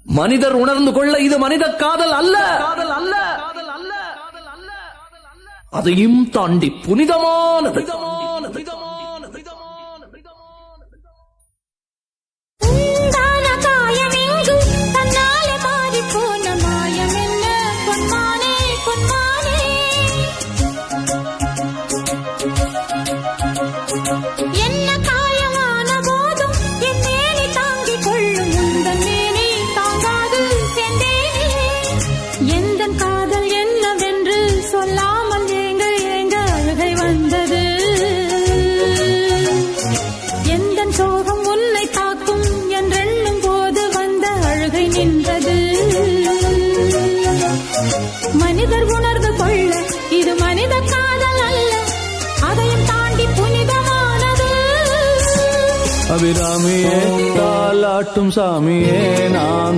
மனிதர் உணர்ந்து கொள்ள இது மனித காதல் அல்ல, அதையும் தாண்டி புனிதமானது. மனிதர் உணர்ந்து கொள்ள இது மனித காதல் அல்ல, அதையும் தாண்டி புனிதமானது. அபிராமியே தாலாட்டும் சாமியே நான்